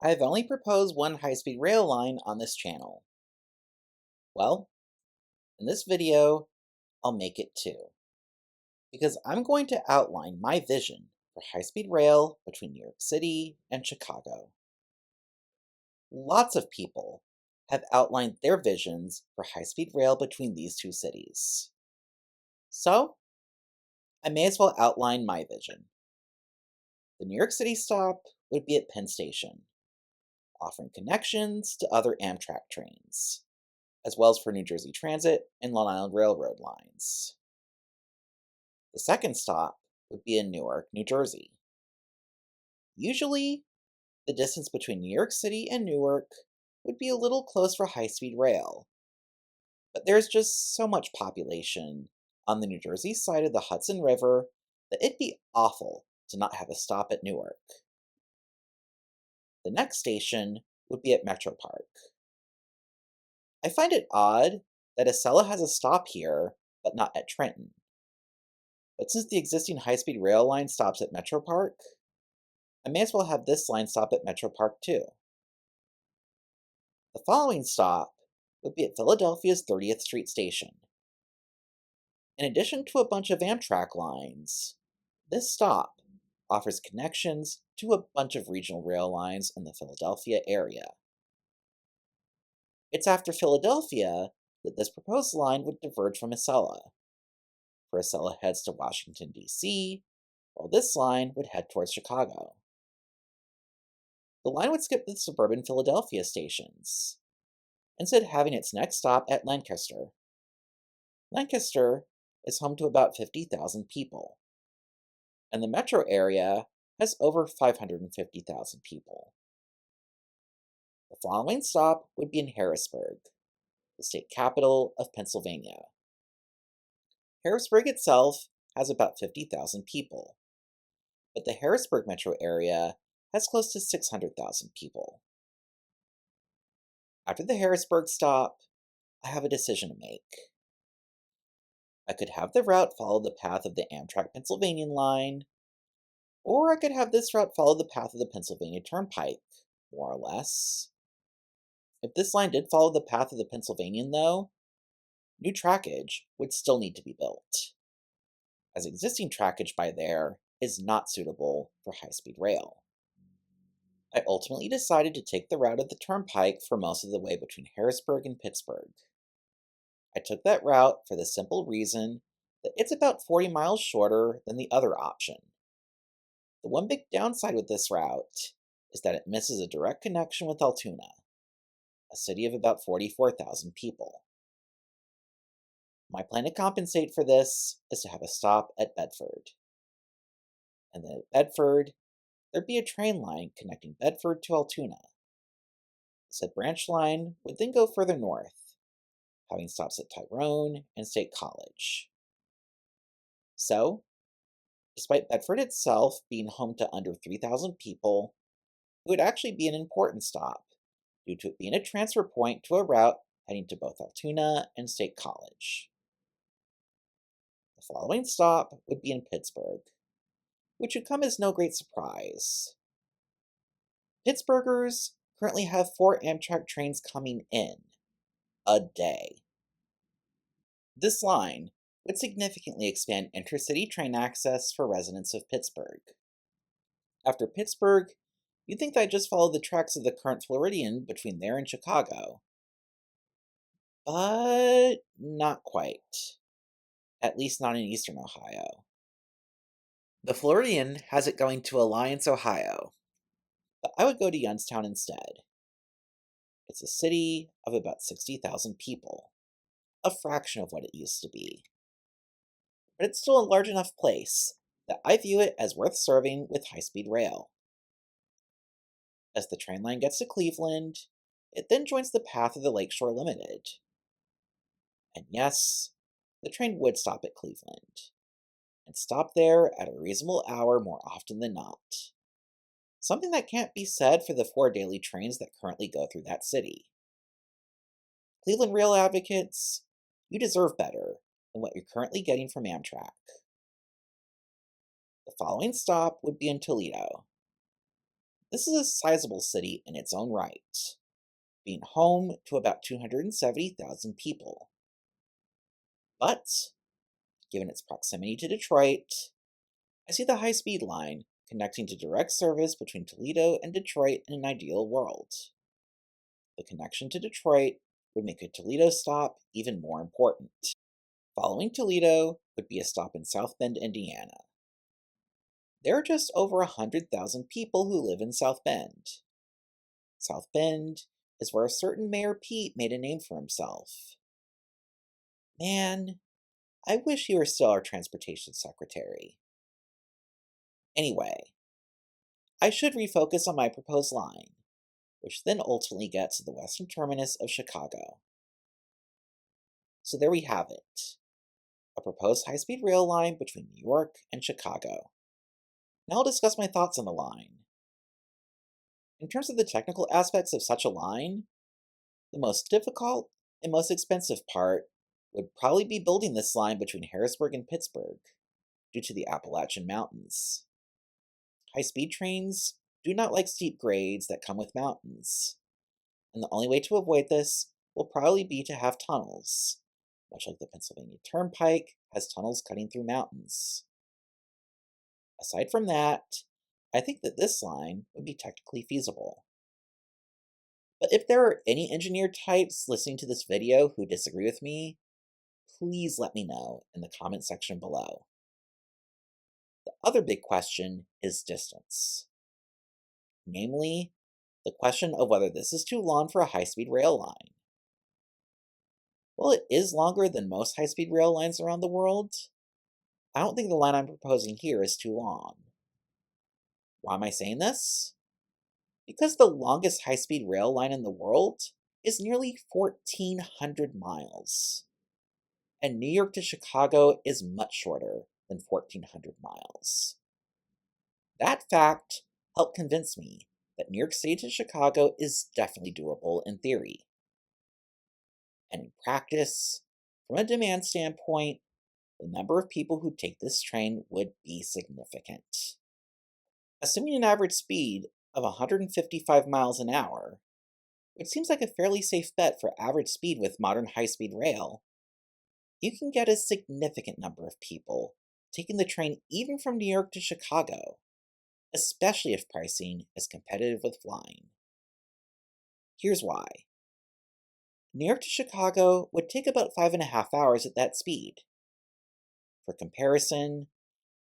I've only proposed one high-speed rail line on this channel. Well, in this video, I'll make it two, because I'm going to outline my vision for high-speed rail between New York City and Chicago. Lots of people have outlined their visions for high-speed rail between these two cities. So, I may as well outline my vision. The New York City stop would be at Penn Station, offering connections to other Amtrak trains, as well as for New Jersey Transit and Long Island Railroad lines. The second stop would be in Newark, New Jersey. Usually, the distance between New York City and Newark would be a little close for high-speed rail, but there's just so much population on the New Jersey side of the Hudson River that it'd be awful to not have a stop at Newark. The next station would be at Metro Park. I find it odd that Acela has a stop here, but not at Trenton. But since the existing high-speed rail line stops at Metro Park, I may as well have this line stop at Metro Park too. The following stop would be at Philadelphia's 30th Street Station. In addition to a bunch of Amtrak lines, this stop offers connections to a bunch of regional rail lines in the Philadelphia area. It's after Philadelphia that this proposed line would diverge from Acela, for Acela heads to Washington, D.C., while this line would head towards Chicago. The line would skip the suburban Philadelphia stations, instead having its next stop at Lancaster. Lancaster is home to about 50,000 people, and the metro area has over 550,000 people. The following stop would be in Harrisburg, the state capital of Pennsylvania. Harrisburg itself has about 50,000 people, but the Harrisburg metro area has close to 600,000 people. After the Harrisburg stop, I have a decision to make. I could have the route follow the path of the Amtrak Pennsylvania line, or I could have this route follow the path of the Pennsylvania Turnpike, more or less. If this line did follow the path of the Pennsylvanian, though, new trackage would still need to be built, as existing trackage by there is not suitable for high-speed rail. I ultimately decided to take the route of the Turnpike for most of the way between Harrisburg and Pittsburgh. I took that route for the simple reason that it's about 40 miles shorter than the other option. The one big downside with this route is that it misses a direct connection with Altoona, a city of about 44,000 people. My plan to compensate for this is to have a stop at Bedford. And then at Bedford, there'd be a train line connecting Bedford to Altoona. Said branch line would then go further north, having stops at Tyrone and State College. So, despite Bedford itself being home to under 3,000 people, it would actually be an important stop, due to it being a transfer point to a route heading to both Altoona and State College. The following stop would be in Pittsburgh, which would come as no great surprise. Pittsburghers currently have 4 Amtrak trains coming in a day. This line would significantly expand intercity train access for residents of Pittsburgh. After Pittsburgh, you'd think that I'd just follow the tracks of the current Floridian between there and Chicago. But not quite. At least not in eastern Ohio. The Floridian has it going to Alliance, Ohio, but I would go to Youngstown instead. It's a city of about 60,000 people, a fraction of what it used to be. But it's still a large enough place that I view it as worth serving with high-speed rail. As the train line gets to Cleveland, it then joins the path of the Lakeshore Limited. And yes, the train would stop at Cleveland, and stop there at a reasonable hour more often than not. Something that can't be said for the 4 daily trains that currently go through that city. Cleveland Rail advocates, you deserve better than what you're currently getting from Amtrak. The following stop would be in Toledo. This is a sizable city in its own right, being home to about 270,000 people. But, given its proximity to Detroit, I see the high speed line connecting to direct service between Toledo and Detroit in an ideal world. The connection to Detroit would make a Toledo stop even more important. Following Toledo would be a stop in South Bend, Indiana. There are just over 100,000 people who live in South Bend. South Bend is where a certain Mayor Pete made a name for himself. Man, I wish you were still our transportation secretary. Anyway, I should refocus on my proposed line, which then ultimately gets to the western terminus of Chicago. So there we have it, a proposed high-speed rail line between New York and Chicago. Now I'll discuss my thoughts on the line. In terms of the technical aspects of such a line, the most difficult and most expensive part would probably be building this line between Harrisburg and Pittsburgh, due to the Appalachian Mountains. High-speed trains do not like steep grades that come with mountains, and the only way to avoid this will probably be to have tunnels, much like the Pennsylvania Turnpike has tunnels cutting through mountains. Aside from that, I think that this line would be technically feasible. But if there are any engineer types listening to this video who disagree with me, please let me know in the comment section below. The other big question is distance. Namely, the question of whether this is too long for a high-speed rail line. While it is longer than most high-speed rail lines around the world, I don't think the line I'm proposing here is too long. Why am I saying this? Because the longest high-speed rail line in the world is nearly 1,400 miles. And New York to Chicago is much shorter than 1,400 miles. That fact helped convince me that New York City to Chicago is definitely doable in theory. And in practice, from a demand standpoint, the number of people who take this train would be significant. Assuming an average speed of 155 miles an hour, which seems like a fairly safe bet for average speed with modern high-speed rail, you can get a significant number of people taking the train even from New York to Chicago, especially if pricing is competitive with flying. Here's why. New York to Chicago would take about 5.5 hours at that speed. For comparison,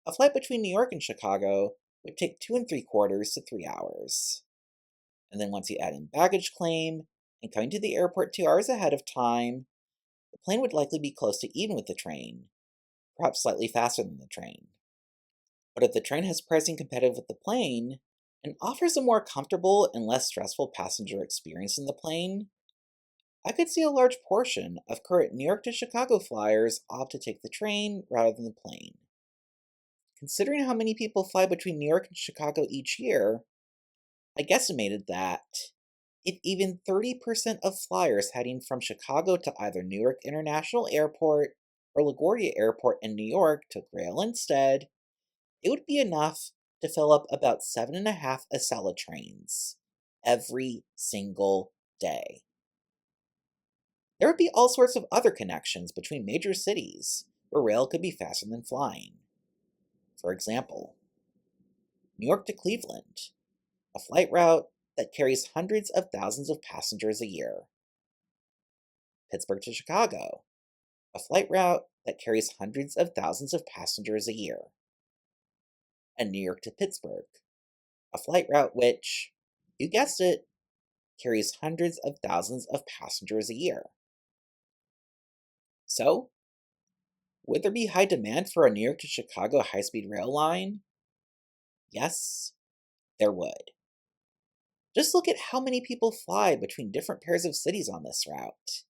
a flight between New York and Chicago would take 2.75 to 3 hours. And then once you add in baggage claim and coming to the airport 2 hours ahead of time, the plane would likely be close to even with the train, perhaps slightly faster than the train. But if the train has pricing competitive with the plane and offers a more comfortable and less stressful passenger experience in the plane, I could see a large portion of current New York to Chicago flyers opt to take the train rather than the plane. Considering how many people fly between New York and Chicago each year, I guesstimated that if even 30% of flyers heading from Chicago to either Newark International Airport or LaGuardia Airport in New York took rail instead, it would be enough to fill up about 7.5 Acela trains every single day. There would be all sorts of other connections between major cities where rail could be faster than flying. For example, New York to Cleveland, a flight route that carries hundreds of thousands of passengers a year. Pittsburgh to Chicago, a flight route that carries hundreds of thousands of passengers a year. And New York to Pittsburgh, a flight route which, you guessed it, carries hundreds of thousands of passengers a year. So, would there be high demand for a New York to Chicago high-speed rail line? Yes, there would. Just look at how many people fly between different pairs of cities on this route,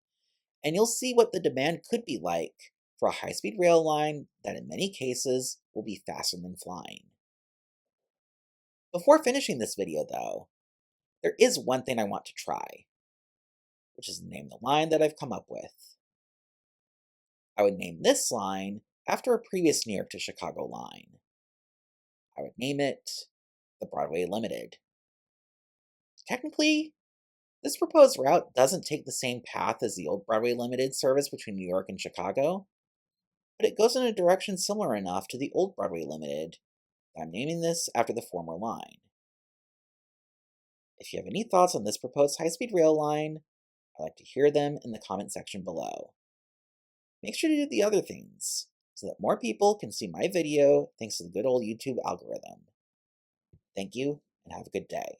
and you'll see what the demand could be like for a high-speed rail line that in many cases will be faster than flying. Before finishing this video though, there is one thing I want to try, which is to name the line that I've come up with. I would name this line after a previous New York to Chicago line. I would name it the Broadway Limited. Technically, this proposed route doesn't take the same path as the old Broadway Limited service between New York and Chicago, but it goes in a direction similar enough to the old Broadway Limited that I'm naming this after the former line. If you have any thoughts on this proposed high speed rail line, I'd like to hear them in the comment section below. Make sure to do the other things so that more people can see my video thanks to the good old YouTube algorithm. Thank you, and have a good day.